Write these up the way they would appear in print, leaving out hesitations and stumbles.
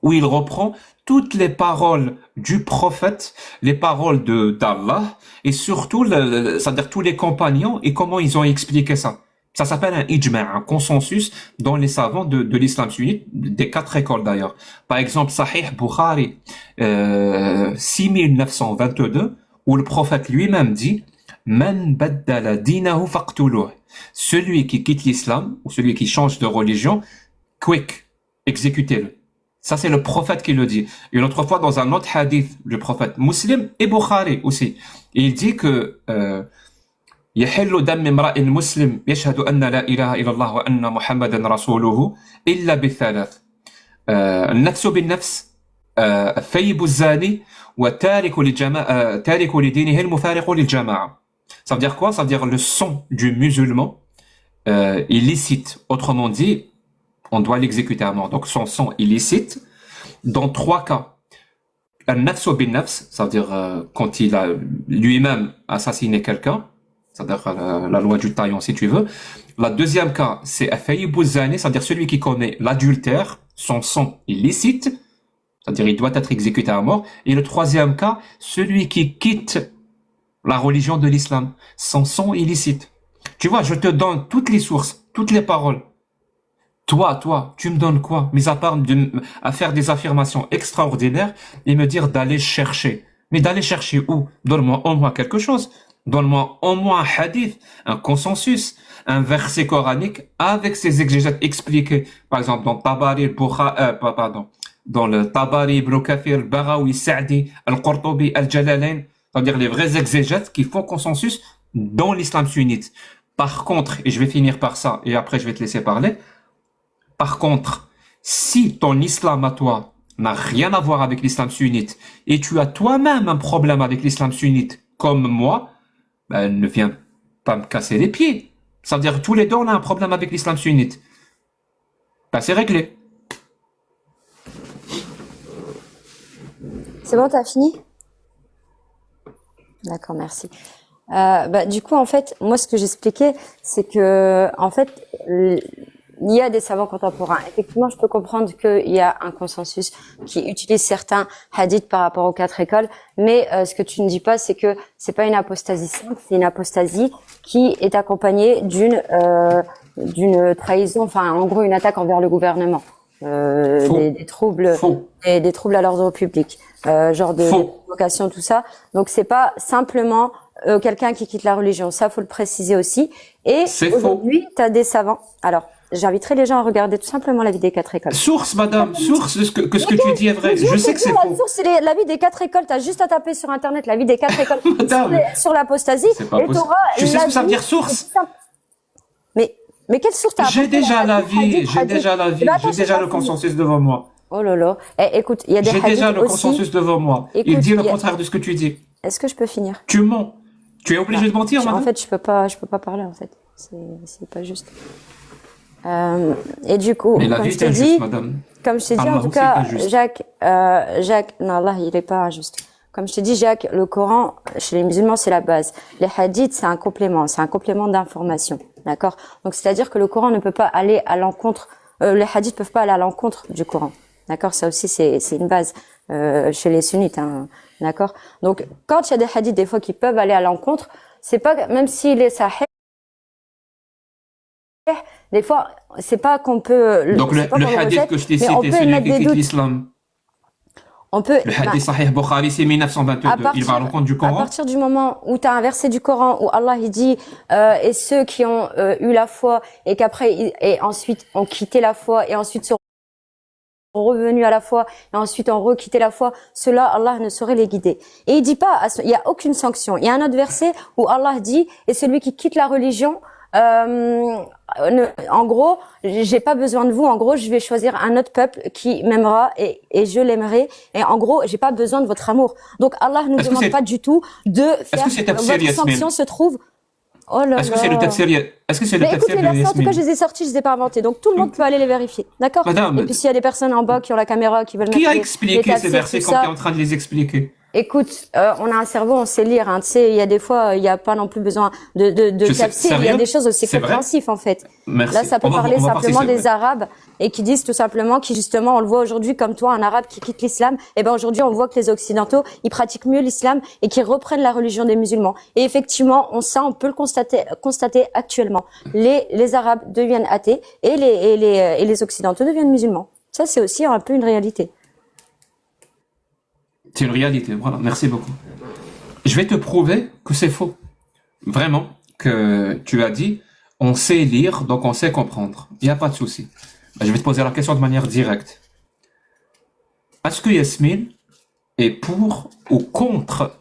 où il reprend toutes les paroles du prophète, les paroles de d'Allah, et surtout, c'est-à-dire tous les compagnons, et comment ils ont expliqué ça. Ça s'appelle un ijma', un consensus dans les savants de l'islam sunnite, des quatre écoles d'ailleurs. Par exemple, Sahih Bukhari 6922, où le prophète lui-même dit Man baddala dinahu faqtuluh. Celui qui quitte l'islam, ou celui qui change de religion, quick, exécutez-le. Ça, c'est le prophète qui le dit. Une autre fois, dans un autre hadith, le prophète Muslim et Bukhari aussi, il dit que يحل دم امرئ مسلم يشهد أن لا إله إلا الله وأن محمدا رسوله إلا بثلاث النفس بالنفس الثيب الزاني وتارك للجماعة تارك لدينه المفارق للجماعة. Ça veut dire quoi? Ça veut dire le sang du musulman illicite. Autrement dit, on doit l'exécuter à mort. Donc son sang illicite, dans trois cas. Al-nafs bin nafs, ça veut dire quand il a lui-même assassiné quelqu'un, c'est-à-dire la loi du talion si tu veux. La deuxième cas, c'est al-thayyib az-zani, c'est-à-dire celui qui commet l'adultère, son sang illicite, c'est-à-dire il doit être exécuté à mort. Et le troisième cas, celui qui quitte la religion de l'islam, son sang illicite. Tu vois, je te donne toutes les sources, toutes les paroles. Toi, tu me donnes quoi? Mis à part à faire des affirmations extraordinaires et me dire d'aller chercher. Mais d'aller chercher où? Donne-moi au moins quelque chose. Donne-moi au moins un hadith, un consensus, un verset coranique avec ses exégètes expliqués. Par exemple, dans Tabari, dans le Tabari, Ibn Kathir, Al-Baghawi, Sa'di, Al-Qurtubi, Al-Jalalain, c'est-à-dire les vrais exégètes qui font consensus dans l'islam sunnite. Par contre, et je vais finir par ça, et après je vais te laisser parler, par contre, si ton islam à toi n'a rien à voir avec l'islam sunnite et tu as toi-même un problème avec l'islam sunnite comme moi, ben, ne viens pas me casser les pieds. Ça veut dire que tous les deux on a un problème avec l'islam sunnite. Ben, c'est réglé. C'est bon, t'as fini? D'accord, merci. Du coup, en fait, moi, ce que j'expliquais, c'est que, en fait, il y a des savants contemporains. Effectivement, je peux comprendre qu'il y a un consensus qui utilise certains hadiths par rapport aux quatre écoles, mais ce que tu ne dis pas, c'est que c'est pas une apostasie simple, c'est une apostasie qui est accompagnée d'une trahison, enfin, en gros, une attaque envers le gouvernement, des troubles, des troubles à l'ordre public, genre de provocation, tout ça. Donc, c'est pas simplement quelqu'un qui quitte la religion. Ça, faut le préciser aussi. Et aujourd'hui, tu as des savants. Alors, j'inviterai les gens à regarder tout simplement l'avis des quatre écoles. Source, madame, source de ce que tu dis est vrai. Je sais que c'est faux. La source, c'est l'avis des quatre écoles. T'as juste à taper sur Internet l'avis des quatre écoles sur l'apostasie. Et t'auras. Tu sais ce que ça veut dire source? Mais quelle source t'as? J'ai déjà l'avis, j'ai déjà le consensus devant moi. Oh là là. Écoute, il y a des hadiths aussi. J'ai déjà le consensus devant moi. Il dit le contraire de ce que tu dis. Est-ce que je peux finir? Tu mens. Tu es obligé de mentir, madame? En fait, je peux pas parler, en fait. C'est pas juste. Et du coup, mais la vie est injuste, madame. Comme je t'ai dit, en tout cas, Jacques, non, Allah, il est pas injuste. Comme je t'ai dit, Jacques, le Coran, chez les musulmans, c'est la base. Les hadiths, c'est un complément d'information. D'accord? Donc, c'est-à-dire que le Coran ne peut pas aller à l'encontre, les hadiths peuvent pas aller à l'encontre du Coran. D'accord? Ça aussi, c'est une base, chez les sunnites, hein. D'accord? Donc, quand il y a des hadiths, des fois, qui peuvent aller à l'encontre, c'est pas, même s'il est sahih, des fois, c'est pas qu'on peut. Donc, le hadith que je t'ai cité, celui qui quitte l'islam. Le hadith Sahih Bukhari, c'est 1922. Il va à l'encontre du Coran. À partir du moment où tu as un verset du Coran où Allah il dit et ceux qui ont eu la foi et qu'après et ensuite ont quitté la foi et ensuite sont revenus à la foi et ensuite ont requitté la foi, ceux-là Allah ne saurait les guider. Et il dit pas, il y a aucune sanction. Il y a un autre verset où Allah dit et celui qui quitte la religion. En gros, j'ai pas besoin de vous. En gros, je vais choisir un autre peuple qui m'aimera et je l'aimerai. Et en gros, j'ai pas besoin de votre amour. Donc Allah ne nous demande pas du tout de faire. Votre sanction se trouve. Oh là là. Est-ce que c'est le tafsir? Est-ce que c'est le tafsir de Yasmine? En tout cas, je les ai sortis, je les ai pas inventés. Donc tout le monde peut aller les vérifier. D'accord? Madame. Et puis s'il y a des personnes en bas qui ont la caméra, qui veulent Qui a expliqué ces versets quand tu es en train de les expliquer? Écoute, on a un cerveau, on sait lire. Hein. Tu sais, il y a des fois, il n'y a pas non plus besoin de Tu sais, capter. Il y a sérieux? des choses aussi C'est vrai? compréhensives en fait. Là, Merci. ça peut parler On va voir si simplement c'est vrai. des Arabes et qui disent tout simplement, qui justement, on le voit aujourd'hui comme toi, un Arabe qui quitte l'islam. Et ben aujourd'hui, on voit que les Occidentaux, ils pratiquent mieux l'islam et qu'ils reprennent la religion des musulmans. Et effectivement, on peut le constater actuellement. Les Arabes deviennent athées et les Occidentaux deviennent musulmans. Ça, c'est aussi un peu une réalité. C'est une réalité. Voilà. Merci beaucoup. Je vais te prouver que c'est faux. Vraiment. Que tu as dit, on sait lire, donc on sait comprendre. Il n'y a pas de souci. Je vais te poser la question de manière directe. Est-ce que Yasmine est pour ou contre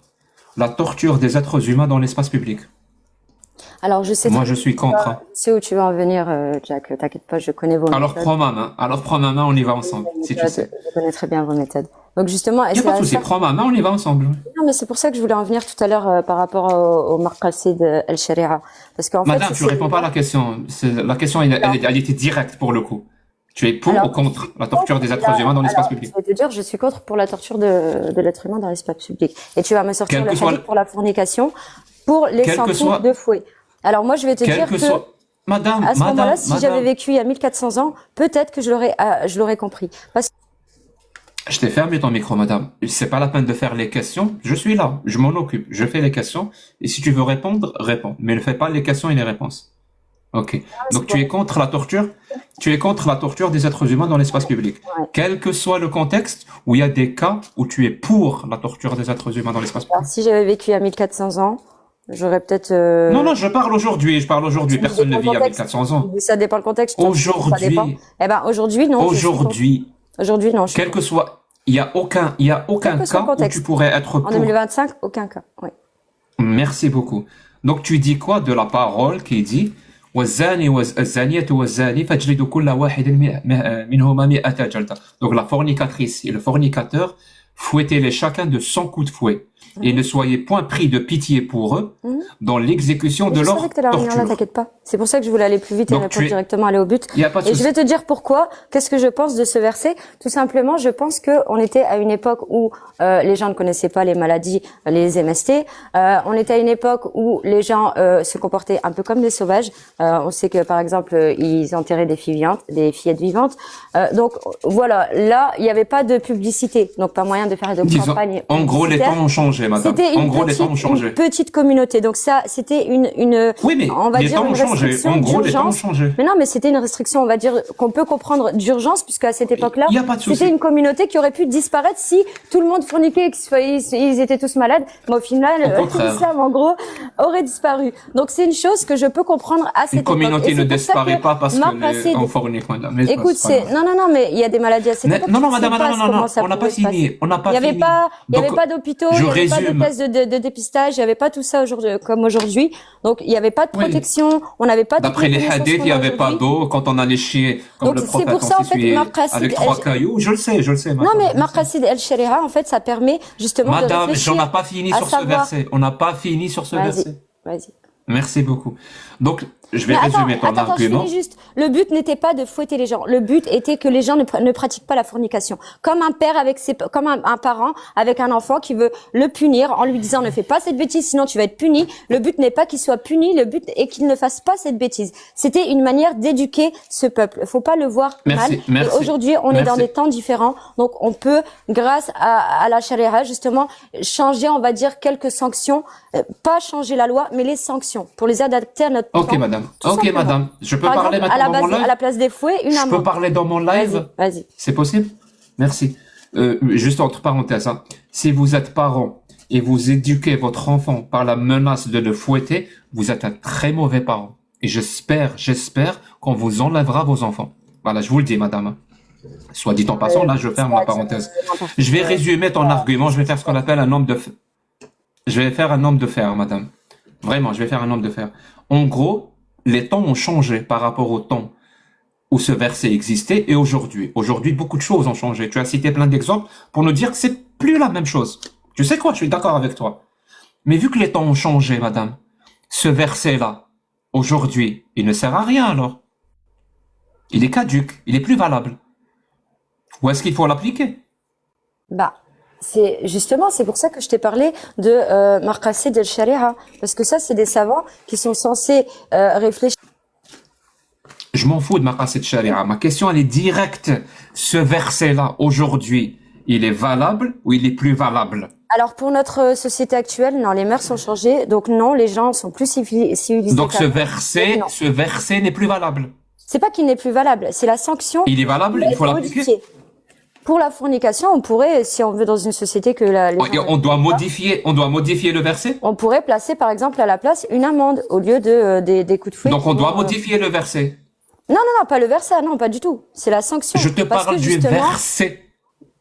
la torture des êtres humains dans l'espace public? Alors, je sais Moi, je suis contre. Hein. où tu vas en venir, Jack. T'inquiète pas, je connais vos Alors méthodes. prends ma main. Alors prends ma main, on y va ensemble, si tu sais. Je connais très bien vos méthodes. Donc justement, Il n'y a pas de souci. Prends ma main, on y va ensemble. Non, mais c'est pour ça que je voulais en venir tout à l'heure par rapport au Maqasid al-Sharia. Parce qu'en fait, Madame, tu ne réponds pas à la question. La question, elle était directe pour le coup. Tu es pour ou contre la torture des êtres humains dans l'espace public? Je vais te dire, je suis contre pour la torture de l'être humain dans l'espace public. Et tu vas me sortir le hadith pour la fornication, pour les 100 coups de fouet. Alors moi, je vais te dire que Madame, à ce moment-là, si j'avais vécu il y a 1400 ans, peut-être que je l'aurais compris. Parce Je t'ai fermé ton micro, madame. C'est pas la peine de faire les questions. Je suis là. Je m'en occupe. Je fais les questions. Et si tu veux répondre, réponds. Mais ne fais pas les questions et les réponses. Ok. Donc tu es contre la torture. Tu es contre la torture des êtres humains dans l'espace public. Ouais. Quel que soit le contexte où il y a des cas où tu es pour la torture des êtres humains dans l'espace public. Alors, si j'avais vécu il y a 1400 ans, j'aurais peut-être... Non, je parle aujourd'hui. Personne ne vit à 1400 ans. Ça dépend le contexte. Aujourd'hui. Eh ben, aujourd'hui, non. Aujourd'hui, non. Quel que soit, il y a aucun cas où tu pourrais être pour. En 2025, aucun cas. Oui. Merci beaucoup. Donc tu dis quoi de la parole qui dit donc la fornicatrice et le fornicateur, fouettez-les chacun de 100 coups de fouet. Et ne soyez point pris de pitié pour eux dans l'exécution de leur torture. T'inquiète pas. C'est pour ça que je voulais aller plus vite et répondre directement, aller au but. Y a pas de et je vais te dire pourquoi. Qu'est-ce que je pense de ce verset? Tout simplement, je pense que on était à une époque où les gens ne connaissaient pas les maladies, les MST. On était à une époque où les gens se comportaient un peu comme des sauvages. On sait que par exemple, ils enterraient des fillettes vivantes. Donc voilà, là, il n'y avait pas de publicité, donc pas moyen de faire de campagne. En gros, les temps ont changé, madame. C'était une petite communauté. Donc ça, c'était une oui, mais on va les dire temps une ont changé. restriction En gros, les temps ont d'urgence. changé. Mais non, mais c'était une restriction, on va dire, qu'on peut comprendre d'urgence, puisque à cette époque-là, Il y a pas de souci. c'était une communauté qui aurait pu disparaître si tout le monde forniquait et qu'ils étaient tous malades. Mais au final, l'islam, en gros, aurait disparu. Donc c'est une chose que je peux comprendre à cette époque. Une communauté ne disparaît pas parce qu'on fornique, madame. Écoute, non, mais il y a des maladies à cette époque. Non, madame, on n'a pas fini. On n'a pas fini. Il n'y avait pas d'hôpitaux, il n'y avait pas de tests de dépistage, il n'y avait pas tout ça comme aujourd'hui. Donc, il n'y avait pas de protection, on n'avait pas de... D'après les hadiths, il n'y avait pas d'eau quand on allait chier, comme le prophète, pour ça, en fait, avec 3 cailloux. Je le sais, madame. Non, mais Maqasid al-Sharia, en fait, ça permet justement de réfléchir. Madame, on n'a pas fini sur ce verset. On n'a pas fini sur ce verset. Vas-y. Merci beaucoup. Donc, je vais résumer ton argument. Je finis juste. Le but n'était pas de fouetter les gens. Le but était que les gens ne pratiquent pas la fornication. Comme un père comme un parent avec un enfant qui veut le punir en lui disant ne fais pas cette bêtise sinon tu vas être puni. Le but n'est pas qu'il soit puni, le but est qu'il ne fasse pas cette bêtise. C'était une manière d'éduquer ce peuple. Faut pas le voir mal. Et aujourd'hui, on est dans des temps différents. Donc, on peut, grâce à la charia, justement, changer, on va dire, quelques sanctions. Pas changer la loi, mais les sanctions. Pour les adapter à notre temps. Ok, madame. Je peux parler maintenant dans mon live? À la place des fouets, une amende. Je peux parler dans mon live? Vas-y. C'est possible? Merci. Juste entre parenthèses, hein. Si vous êtes parent et vous éduquez votre enfant par la menace de le fouetter, vous êtes un très mauvais parent. Et j'espère qu'on vous enlèvera vos enfants. Voilà, je vous le dis, madame. Soit dit en passant, là, je ferme la parenthèse. Je vais résumer ton argument. Je vais faire ce qu'on appelle un homme de fer. Je vais faire un homme de fer, madame. Vraiment, je vais faire un homme de fer. En gros, les temps ont changé par rapport au temps où ce verset existait et aujourd'hui. Aujourd'hui, beaucoup de choses ont changé. Tu as cité plein d'exemples pour nous dire que c'est plus la même chose. Tu sais quoi? Je suis d'accord avec toi. Mais vu que les temps ont changé, madame, ce verset-là, aujourd'hui, il ne sert à rien alors. Il est caduc, il est plus valable. Où est-ce qu'il faut l'appliquer? C'est justement, c'est pour ça que je t'ai parlé de Maqasid al-Sharia, parce que ça, c'est des savants qui sont censés réfléchir. Je m'en fous de ma de charia. Ma question, elle est directe. Ce verset-là, aujourd'hui, il est valable ou il est plus valable? Alors pour notre société actuelle, non, les mœurs sont changées, donc non, les gens sont plus civilisés. Donc qu'avant. Non. ce verset n'est plus valable. C'est pas qu'il n'est plus valable, c'est la sanction. Il est valable, il faut l'appliquer. Modifiée. Pour la fornication, on pourrait, si on veut dans une société que les gens On doit modifier le verset. on pourrait placer par exemple à la place une amende au lieu de des coups de fouet. Donc on qui doit vont, modifier le verset. non, pas le verset, non, pas du tout. C'est la sanction. Je te Parce parle que du justement, verset.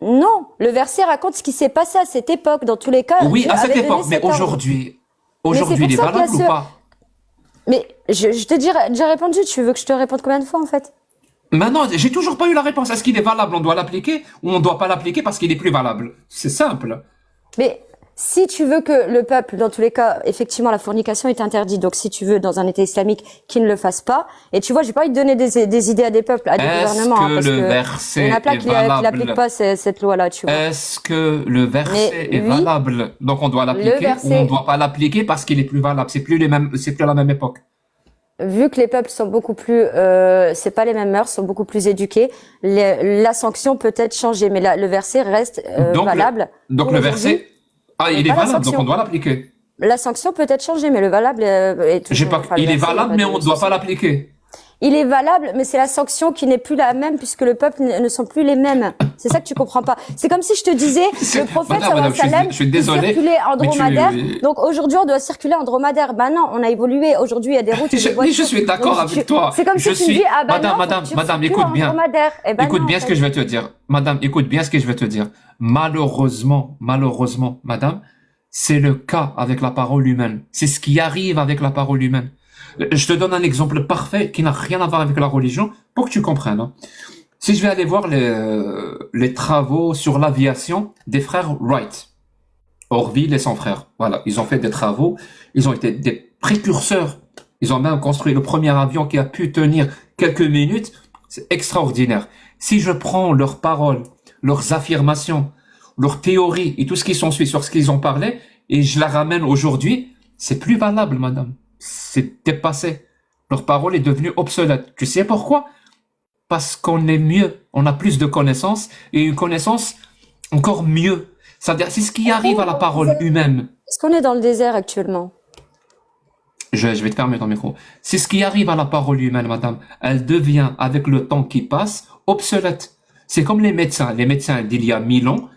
non, le verset raconte ce qui s'est passé à cette époque. Dans tous les cas, Oui, Dieu à cette avait donné époque, mais cet ordre. aujourd'hui, Mais c'est il est pour ça qu'il y a valable ou pas? Mais je t'ai déjà répondu. Tu veux que je te réponde combien de fois en fait? Maintenant, j'ai toujours pas eu la réponse. Est-ce qu'il est valable? On doit l'appliquer ou on doit pas l'appliquer parce qu'il est plus valable? C'est simple. Mais si tu veux que le peuple, dans tous les cas, effectivement, la fornication est interdite. Donc, si tu veux, dans un État islamique, qu'il ne le fasse pas. Et tu vois, j'ai pas envie de donner des idées à des peuples, à des gouvernements. Est-ce que le verset il y en a plein est qui valable? n'appliquent pas cette loi-là, tu vois. Est-ce que le verset est oui, valable? Donc on doit l'appliquer ou on verset, doit pas l'appliquer parce qu'il est plus valable? C'est plus la même époque. vu que les peuples sont beaucoup plus, c'est pas les mêmes mœurs, sont beaucoup plus éduqués, la sanction peut être changée, mais le verset reste valable. Donc pour le aujourd'hui, verset, il est pas la valable, donc sanction. on doit l'appliquer. La sanction peut être changée, mais le valable est toujours. Enfin, le Il est verset, il y a valable, pas mais de on ne doit souci. pas l'appliquer. Il est valable, mais c'est la sanction qui n'est plus la même puisque le peuple ne sont plus les mêmes. C'est ça que tu comprends pas. C'est comme si je te disais, le prophète Madame, sallam je suis désolé, circulait en mais dromadaire. Donc aujourd'hui, on doit circuler en dromadaire. Bah non, on a évolué. Aujourd'hui, il y a des routes et des Mais voitures. je suis d'accord Donc, avec toi. C'est comme si tu me dis, ah bah non, faut que tu Madame, circules écoute en bien. dromadaire. Eh ben Écoute non, bien en ce fait. que je vais te dire. Madame, écoute bien ce que je vais te dire. Malheureusement, madame, c'est le cas avec la parole humaine. C'est ce qui arrive avec la parole humaine. Je te donne un exemple parfait qui n'a rien à voir avec la religion pour que tu comprennes. Hein. Si je vais aller voir les travaux sur l'aviation des frères Wright, Orville et son frère, voilà, ils ont fait des travaux, ils ont été des précurseurs. Ils ont même construit le premier avion qui a pu tenir quelques minutes. C'est extraordinaire. Si je prends leurs paroles, leurs affirmations, leurs théories et tout ce qui s'ensuit sur ce qu'ils ont parlé, et je la ramène aujourd'hui, c'est plus valable, madame. C'est dépassé. Leur parole est devenue obsolète. Tu sais pourquoi? Parce qu'on est mieux. On a plus de connaissances et une connaissance encore mieux. C'est-à-dire, c'est ce qui arrive à la parole humaine. Est-ce qu'on est dans le désert actuellement? Je vais te fermer ton micro. C'est ce qui arrive à la parole humaine, madame. Elle devient, avec le temps qui passe, obsolète. C'est comme les médecins. Les médecins d'il y a 1000 ans,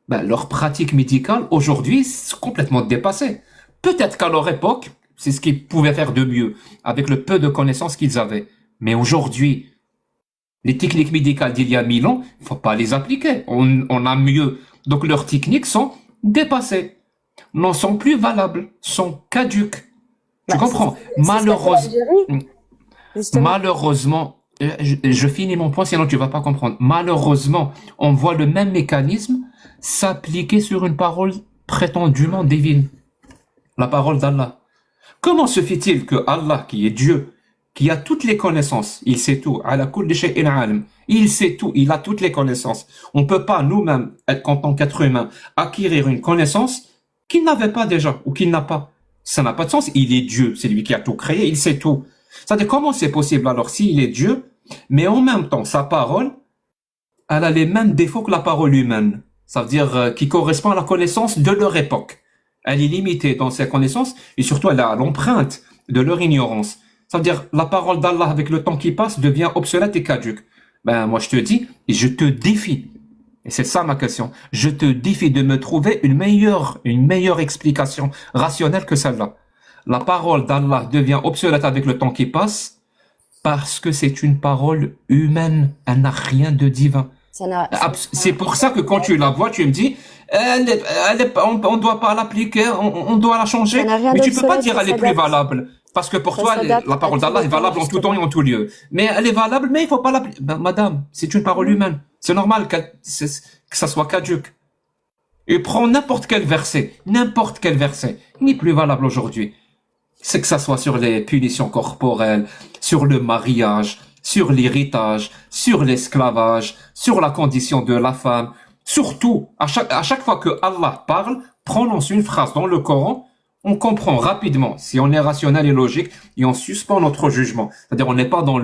ben, leur pratique médicale, aujourd'hui, c'est complètement dépassée. Peut-être qu'à leur époque, c'est ce qu'ils pouvaient faire de mieux, avec le peu de connaissances qu'ils avaient. Mais aujourd'hui, les techniques médicales d'il y a 1000 ans, il faut pas les appliquer. On a mieux. Donc leurs techniques sont dépassées, n'en sont plus valables, sont caduques. Tu Bah, comprends? c'est ce qu'a fait l'Algérie, justement. Malheureusement, je finis mon point, sinon tu vas pas comprendre. Malheureusement, on voit le même mécanisme s'appliquer sur une parole prétendument divine, la parole d'Allah. Comment se fait-il que Allah, qui est Dieu, qui a toutes les connaissances, il sait tout, ala kulli shay'in alim, il sait tout, il a toutes les connaissances. On peut pas nous-mêmes, en tant qu'être humain, acquérir une connaissance qu'il n'avait pas déjà, ou qu'il n'a pas. Ça n'a pas de sens. Il est Dieu, c'est lui qui a tout créé, il sait tout. C'est-à-dire, comment c'est possible alors s'il est Dieu, mais en même temps, sa parole, elle a les mêmes défauts que la parole humaine. Ça veut dire qui correspond à la connaissance de leur époque. Elle est limitée dans ses connaissances et surtout elle a l'empreinte de leur ignorance. Ça veut dire la parole d'Allah avec le temps qui passe devient obsolète et caduque. Ben moi je te dis et je te défie. Et c'est ça ma question. Je te défie de me trouver une meilleure explication rationnelle que celle-là. La parole d'Allah devient obsolète avec le temps qui passe parce que c'est une parole humaine. Elle n'a rien de divin. C'est pour ça que quand tu la vois, tu me dis, on doit pas l'appliquer, on doit la changer. Mais tu peux pas dire elle est plus valable. Parce que pour toi, la parole d'Allah est valable en tout temps et en tout lieu. Mais elle est valable, mais il faut pas l'appliquer. Ben, madame, c'est une parole humaine. C'est normal que ça soit caduque. Et prends n'importe quel verset, il n'est plus valable aujourd'hui. C'est que ça soit sur les punitions corporelles, sur le mariage, sur l'héritage, sur l'esclavage, sur la condition de la femme, Surtout, à chaque fois que Allah parle, prononce une phrase dans le Coran, on comprend rapidement si on est rationnel et logique et on suspend notre jugement. C'est-à-dire, on n'est pas dans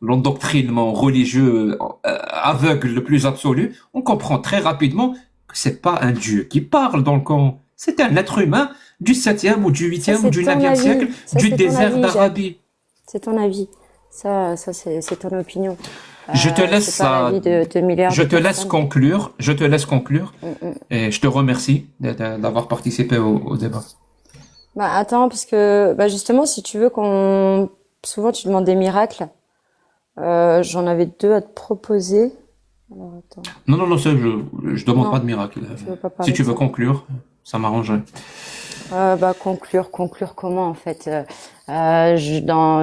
l'endoctrinement religieux aveugle le plus absolu. On comprend très rapidement que c'est pas un Dieu qui parle dans le Coran. C'est un être humain du 7e ou du Ça, 8e ou c'est du ton 9e avis. siècle Ça, du c'est ton désert avis, Jacques. d'Arabie. C'est ton avis. Ça c'est ton opinion. Je te laisse C'est pas l'avis de milliards je de te laisse personnes. conclure, je te laisse conclure Mm, mm. et je te remercie d'avoir participé au débat. Bah, attends, parce que bah, justement, si tu veux qu'on... Souvent, tu demandes des miracles. J'en avais deux à te proposer. Alors, attends. Non, non, non, je demande pas Non, de miracle. je veux pas Si parler tu de veux ça. conclure, ça m'arrangerait. Bah, conclure comment, en fait?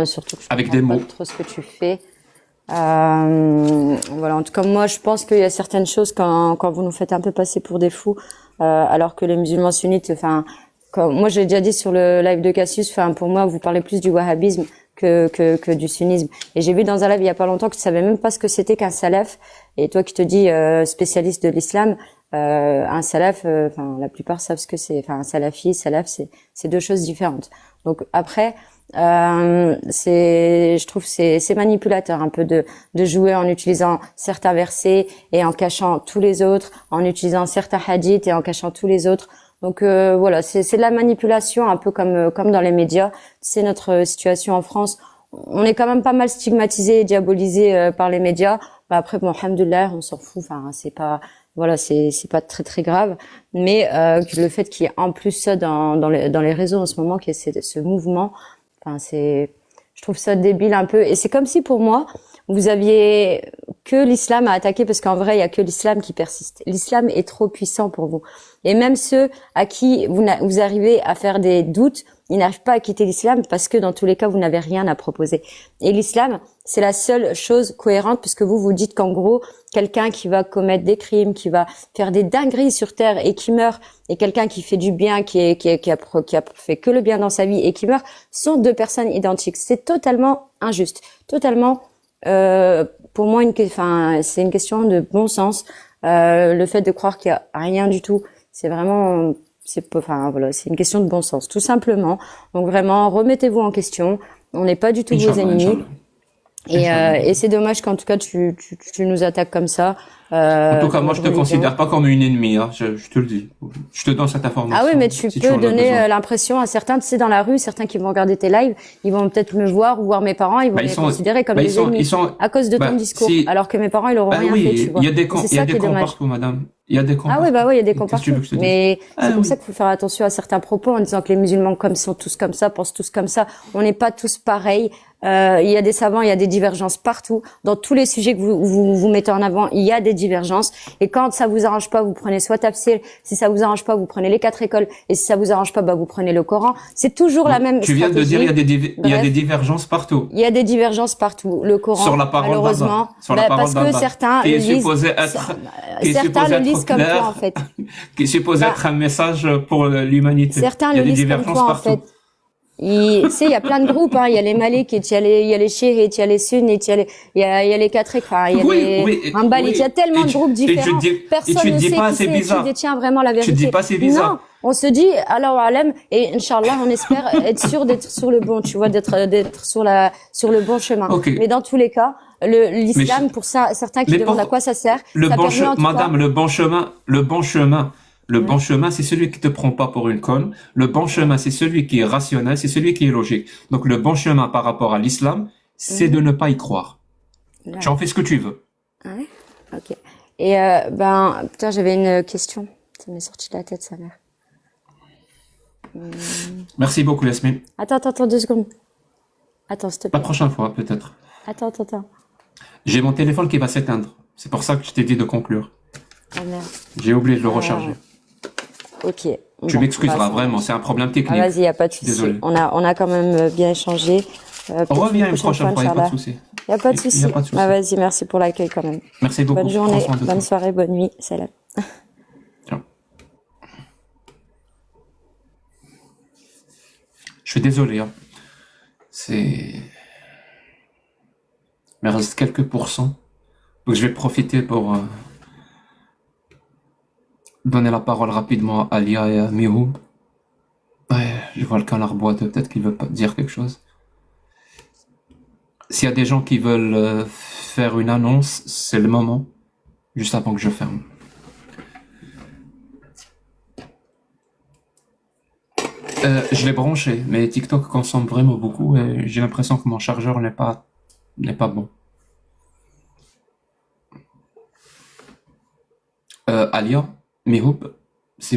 Surtout que je Avec des comprends pas mots. trop ce que tu fais. Voilà, en tout cas, moi, je pense qu'il y a certaines choses quand vous nous faites un peu passer pour des fous, alors que les musulmans sunnites, enfin, moi, j'ai déjà dit sur le live de Cassius, enfin, pour moi, vous parlez plus du wahhabisme que du sunnisme. Et j'ai vu dans un live il y a pas longtemps que tu savais même pas ce que c'était qu'un salaf. Et toi qui te dis spécialiste de l'islam, un salaf, enfin, la plupart savent ce que c'est. Enfin, un salafi, salaf, c'est deux choses différentes. Donc après. Je trouve que c'est manipulateur un peu de jouer en utilisant certains versets et en cachant tous les autres, en utilisant certains hadiths et en cachant tous les autres. Donc voilà, c'est de la manipulation un peu comme dans les médias. C'est notre situation en France. On est quand même pas mal stigmatisé et diabolisé par les médias. Bah après bon, alhamdoulilah, on s'en fout. Enfin, c'est pas voilà, c'est pas très très grave. Mais le fait qu'il y ait en plus ça dans les réseaux en ce moment, qu'il y ait ce mouvement. Enfin, je trouve ça débile un peu. Et c'est comme si pour moi, vous aviez que l'islam à attaquer parce qu'en vrai, il y a que l'islam qui persiste. L'islam est trop puissant pour vous. Et même ceux à qui vous arrivez à faire des doutes, ils n'arrivent pas à quitter l'islam parce que dans tous les cas, vous n'avez rien à proposer. Et l'islam, c'est la seule chose cohérente puisque vous dites qu'en gros, quelqu'un qui va commettre des crimes, qui va faire des dingueries sur terre et qui meurt, et quelqu'un qui fait du bien, qui a fait que le bien dans sa vie et qui meurt, sont deux personnes identiques. C'est totalement injuste, totalement pour moi c'est une question de bon sens. Le fait de croire qu'il y a rien du tout, c'est vraiment voilà, c'est une question de bon sens, tout simplement. Donc vraiment, remettez-vous en question. On n'est pas du tout vos Inch'Allah, ennemis. Inch'Allah. Et c'est dommage qu'en tout cas tu nous attaques comme ça. En tout cas, Dans moi, notre je te religion. considère pas comme une ennemie, hein. Je te le dis. Je te donne cette information. Ah oui, mais tu si peux en as donner besoin. l'impression à certains, tu sais, dans la rue, certains qui vont regarder tes lives, ils vont peut-être me voir ou voir mes parents, ils vont Bah, les considérer comme des ennemis à cause de ton discours, si, alors que mes parents, ils auront bah rien fait, tu oui, vois. Et c'est il y a ça des qui est camps dommage. partout, madame. Il y a des camps Ah oui, bah partout. oui, il y a des camps Qu'est-ce que tu veux partout. que je te dise? Mais c'est Ah pour oui. ça qu'il faut faire attention à certains propos en disant que les musulmans comme sont tous comme ça, pensent tous comme ça. On n'est pas tous pareils. Il y a des savants, il y a des divergences partout. Dans tous les sujets que vous mettez en avant, il y a des divergences. Et quand ça vous arrange pas, vous prenez soit tafsir. Si ça vous arrange pas, vous prenez les 4 écoles. Et si ça vous arrange pas, bah vous prenez le Coran. C'est toujours la même Tu viens de dire, stratégie. il y a des Bref. divergences partout. Il y a des divergences partout. Le Coran, Sur la parole d'Allah. malheureusement, Sur la parole parce que d'Allah. certains Qui le est lisent, supposé être, qui est certains supposé le être lisent comme toi clair, en fait. qui est supposé Bah, être un message pour l'humanité. certains Il y le a des lisent comme divergences toi en partout. fait. Tu sais, il y a plein de groupes, hein. Il y a les Malikites, il y a les chiites, il y a les sunnites, il y a les catholiques, enfin, il y a Oui, les oui, Hanbalites. Il y a oui. tellement de groupes Et tu différents. te dis, et Personne tu te ne dis sait pas, qui c'est c'est, qui bizarre. détient vraiment la Tu te dis vérité. pas, c'est Non, bizarre. on se dit, alors Alem, et Inch'Allah, on espère être sûr d'être sur le bon, tu vois, d'être sur le bon chemin. Ok. Mais dans tous les cas, Mais, l'islam, pour ça, certains qui mais demandent à quoi ça sert, ça permet en tout madame, cas. le bon chemin, c'est celui qui te prend pas pour une conne. Le bon chemin, c'est celui qui est rationnel, c'est celui qui est logique. Donc, le bon chemin par rapport à l'islam, c'est de ne pas y croire. Là. Tu en fais ce que tu veux. Ah ouais? Ok. Et putain, j'avais une question. Ça m'est sorti de la tête, sa mère. Merci beaucoup, Yasmine. Attends, 2 secondes. Attends, s'il te La plaît. prochaine fois, peut-être. Attends. J'ai mon téléphone qui va s'éteindre. C'est pour ça que je t'ai dit de conclure. Oh merde. J'ai oublié de le recharger. Ok. Tu Bon, m'excuseras, bah, vraiment, c'est un problème Ah, technique. vas-y, y a pas de Je suis souci. désolé. On a quand même bien échangé. Peut-être Reviens une prochaine fois, il n'y a pas de Inch'Allah. souci. Y a pas de Il y a souci. pas de souci. Bah, vas-y, merci pour l'accueil quand même. Merci beaucoup. Bonne Prends journée, soin de bonne toi. soirée, bonne nuit. Salam. Ciao. Je suis désolé, hein. Il me reste quelques pourcents. Donc je vais profiter donner la parole rapidement à Alia et à Mihoub. Ouais, je vois le canard boiteux, peut-être qu'il veut pas dire quelque chose. S'il y a des gens qui veulent faire une annonce, c'est le moment, juste avant que je ferme. Je l'ai branché, mais TikTok consomme vraiment beaucoup et j'ai l'impression que mon chargeur n'est pas bon. Alia, Mihoub,